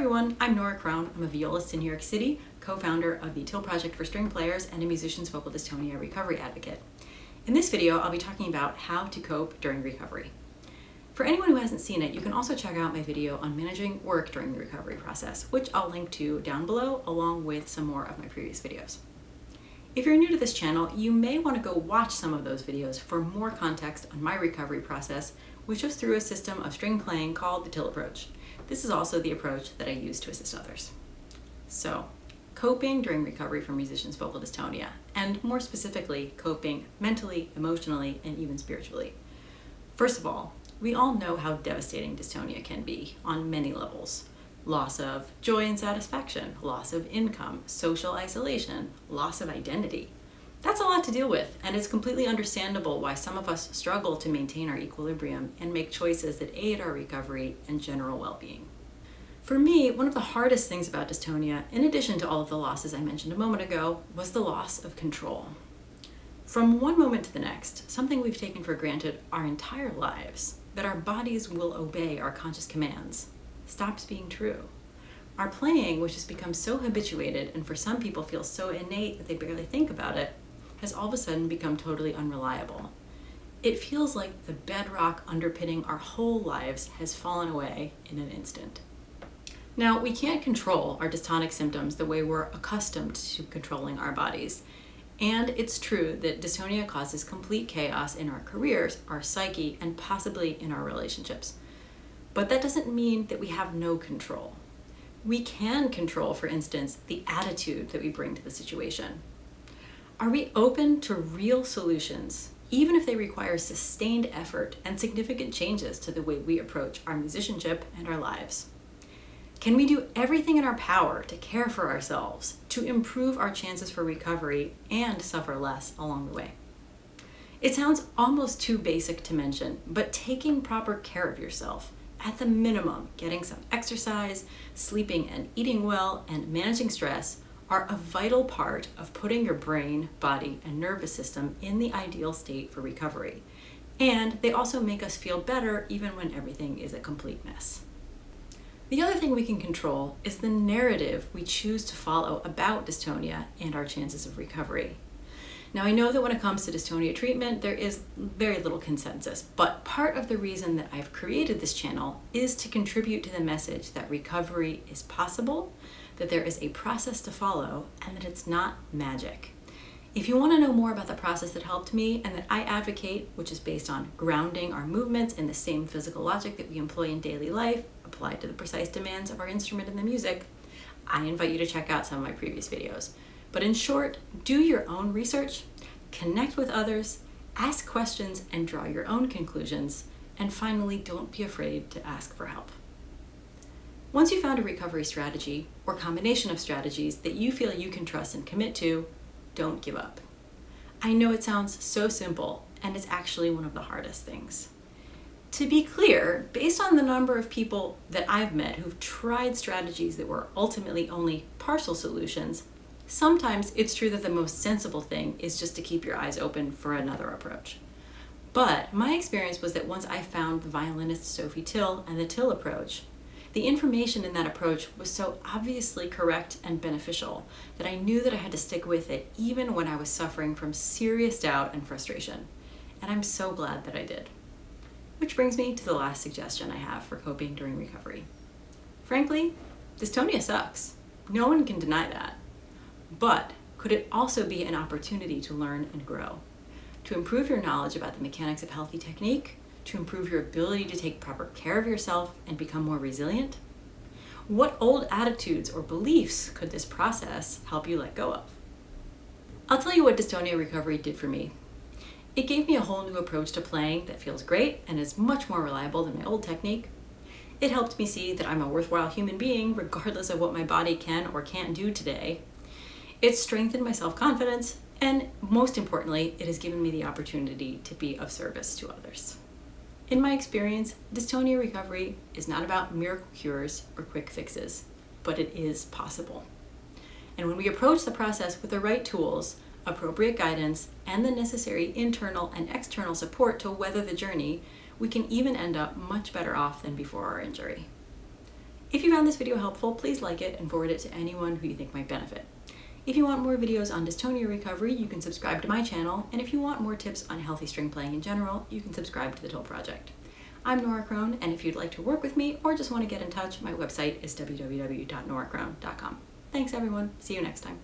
everyone, I'm Nora Crown. I'm a violist in New York City, co-founder of the Till Project for String Players, and a musician's vocal dystonia recovery advocate. In this video, I'll be talking about how to cope during recovery. For anyone who hasn't seen it, you can also check out my video on managing work during the recovery process, which I'll link to down below, along with some more of my previous videos. If you're new to this channel, you may want to go watch some of those videos for more context on my recovery process, which was through a system of string playing called the Till approach. This is also the approach that I use to assist others. So, coping during recovery from musicians' vocal dystonia, and more specifically, coping mentally, emotionally, and even spiritually. First of all, we all know how devastating dystonia can be on many levels. Loss of joy and satisfaction, loss of income, social isolation, loss of identity. That's a lot to deal with, and it's completely understandable why some of us struggle to maintain our equilibrium and make choices that aid our recovery and general well-being. For me, one of the hardest things about dystonia, in addition to all of the losses I mentioned a moment ago, was the loss of control. From one moment to the next, something we've taken for granted our entire lives, that our bodies will obey our conscious commands, stops being true. Our playing, which has become so habituated and for some people feels so innate that they barely think about it, has all of a sudden become totally unreliable. It feels like the bedrock underpinning our whole lives has fallen away in an instant. Now, we can't control our dystonic symptoms the way we're accustomed to controlling our bodies. And it's true that dystonia causes complete chaos in our careers, our psyche, and possibly in our relationships. But that doesn't mean that we have no control. We can control, for instance, the attitude that we bring to the situation. Are we open to real solutions, even if they require sustained effort and significant changes to the way we approach our musicianship and our lives? Can we do everything in our power to care for ourselves, to improve our chances for recovery, and suffer less along the way? It sounds almost too basic to mention, but taking proper care of yourself, at the minimum, getting some exercise, sleeping and eating well, and managing stress are a vital part of putting your brain, body, and nervous system in the ideal state for recovery. And they also make us feel better even when everything is a complete mess. The other thing we can control is the narrative we choose to follow about dystonia and our chances of recovery. Now, I know that when it comes to dystonia treatment, there is very little consensus, but part of the reason that I've created this channel is to contribute to the message that recovery is possible, that there is a process to follow, and that it's not magic. If you want to know more about the process that helped me and that I advocate, which is based on grounding our movements in the same physical logic that we employ in daily life, applied to the precise demands of our instrument and the music, I invite you to check out some of my previous videos. But in short, do your own research, connect with others, ask questions and draw your own conclusions, and finally, don't be afraid to ask for help. Once you've found a recovery strategy or combination of strategies that you feel you can trust and commit to, don't give up. I know it sounds so simple, and it's actually one of the hardest things. To be clear, based on the number of people that I've met who've tried strategies that were ultimately only partial solutions, sometimes it's true that the most sensible thing is just to keep your eyes open for another approach. But my experience was that once I found the violinist Sophie Till and the Till approach, the information in that approach was so obviously correct and beneficial that I knew that I had to stick with it even when I was suffering from serious doubt and frustration. And I'm so glad that I did. Which brings me to the last suggestion I have for coping during recovery. Frankly, dystonia sucks. No one can deny that. But could it also be an opportunity to learn and grow? To improve your knowledge about the mechanics of healthy technique? To improve your ability to take proper care of yourself and become more resilient? What old attitudes or beliefs could this process help you let go of? I'll tell you what dystonia recovery did for me. It gave me a whole new approach to playing that feels great and is much more reliable than my old technique. It helped me see that I'm a worthwhile human being regardless of what my body can or can't do today. It strengthened my self-confidence, and most importantly, it has given me the opportunity to be of service to others. In my experience, dystonia recovery is not about miracle cures or quick fixes, but it is possible. And when we approach the process with the right tools, appropriate guidance, and the necessary internal and external support to weather the journey, we can even end up much better off than before our injury. If you found this video helpful, please like it and forward it to anyone who you think might benefit. If you want more videos on dystonia recovery, you can subscribe to my channel, and if you want more tips on healthy string playing in general, you can subscribe to the TIL Project. I'm Nora Crone, and if you'd like to work with me or just want to get in touch, my website is www.noracrone.com. Thanks everyone. See you next time.